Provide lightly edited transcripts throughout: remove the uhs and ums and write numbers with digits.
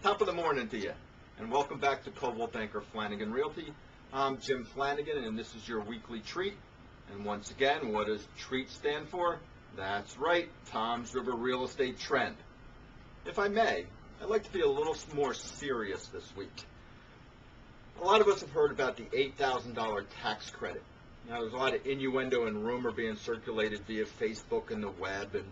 Top of the morning to you, and welcome back to Coldwell Banker Flanagan Realty. I'm Jim Flanagan, and this is your weekly treat. And once again, what does TREAT stand for? That's right, Toms River Real Estate Trend. If I may, I'd like to be a little more serious this week. A lot of us have heard about the $8,000 tax credit. Now, there's a lot of innuendo and rumor being circulated via Facebook and the web, and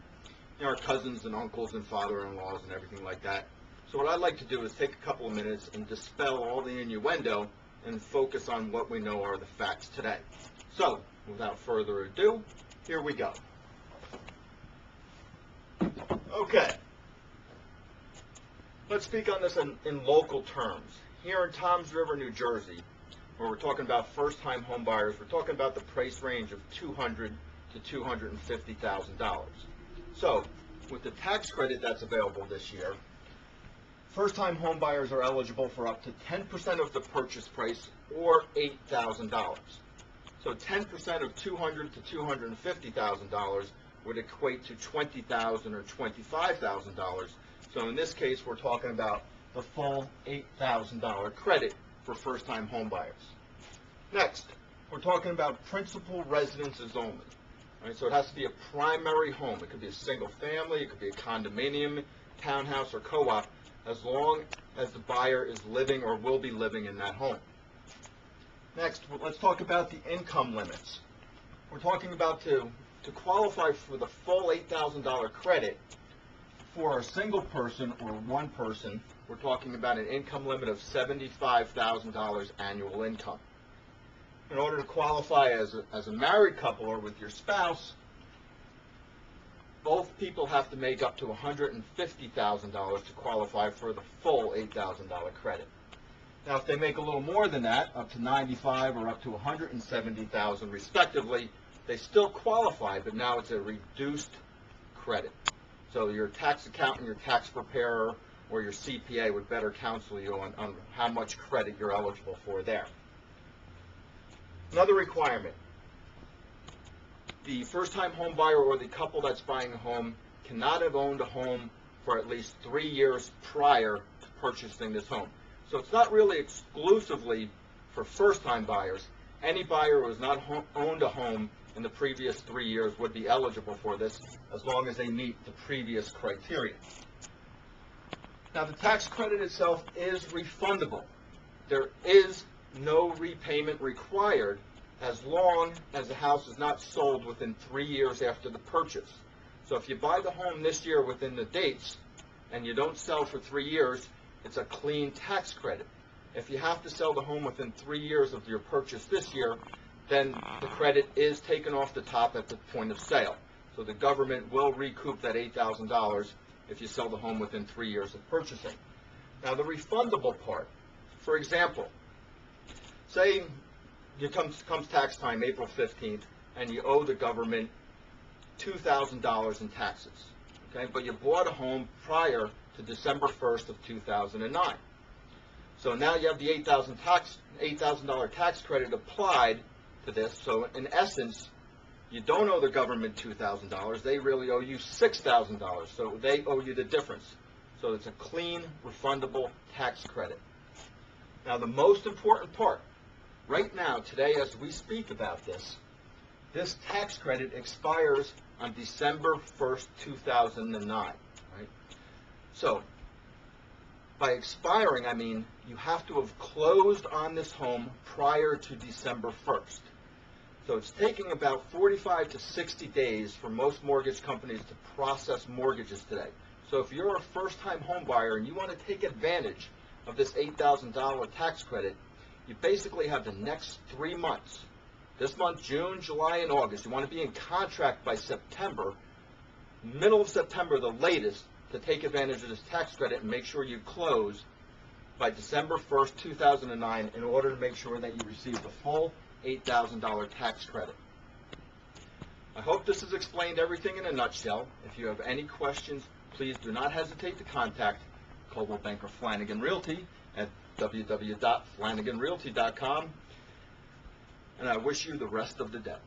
our cousins and uncles and father-in-laws and everything like that. So what I'd like to do is take a couple of minutes and dispel all the innuendo and focus on what we know are the facts today. So, without further ado, here we go. Okay. Let's speak on this in local terms. Here in Toms River, New Jersey, where we're talking about first-time home buyers, we're talking about the price range of $200,000 to $250,000. So, with the tax credit that's available this year, first-time home buyers are eligible for up to 10% of the purchase price, or $8,000. So 10% of $200,000 to $250,000 would equate to $20,000 or $25,000. So in this case, we're talking about the full $8,000 credit for first-time home buyers. Next, we're talking about principal residences only. Right? So it has to be a primary home. It could be a single family, it could be a condominium, townhouse, or co-op, as long as the buyer is living or will be living in that home. Next, let's talk about the income limits. We're talking about to qualify for the full $8,000 credit for a single person or one person, we're talking about an income limit of $75,000 annual income. In order to qualify as a married couple or with your spouse, both people have to make up to $150,000 to qualify for the full $8,000 credit. Now, if they make a little more than that, up to $95,000 or up to $170,000 respectively, they still qualify, but now it's a reduced credit. So your tax accountant, your tax preparer, or your CPA would better counsel you on how much credit you're eligible for there. Another requirement. The first-time home buyer or the couple that's buying a home cannot have owned a home for at least 3 years prior to purchasing this home. So it's not really exclusively for first-time buyers. Any buyer who has not owned a home in the previous 3 years would be eligible for this, as long as they meet the previous criteria. Now, the tax credit itself is refundable. There is no repayment required as long as the house is not sold within 3 years after the purchase. So if you buy the home this year within the dates and you don't sell for 3 years, it's a clean tax credit. If you have to sell the home within 3 years of your purchase this year, then the credit is taken off the top at the point of sale. So the government will recoup that $8,000 if you sell the home within 3 years of purchasing. Now, the refundable part, for example, say it comes tax time, April 15th, and you owe the government $2,000 in taxes, okay? But you bought a home prior to December 1st of 2009. So now you have the $8,000 tax credit applied to this. So in essence, you don't owe the government $2,000. They really owe you $6,000. So they owe you the difference. So it's a clean, refundable tax credit. Now, the most important part, right now, today, as we speak about this tax credit expires on December 1st, 2009, right? So, by expiring, I mean you have to have closed on this home prior to December 1st. So it's taking about 45 to 60 days for most mortgage companies to process mortgages today. So if you're a first-time home buyer and you want to take advantage of this $8,000 tax credit, you basically have the next 3 months. This month, June, July, and August. You want to be in contract by September, middle of September, the latest, to take advantage of this tax credit and make sure you close by December 1st, 2009 in order to make sure that you receive the full $8,000 tax credit. I hope this has explained everything in a nutshell. If you have any questions, please do not hesitate to contact Coldwell Banker Flanagan Realty at www.flanaganrealty.com. And I wish you the rest of the day.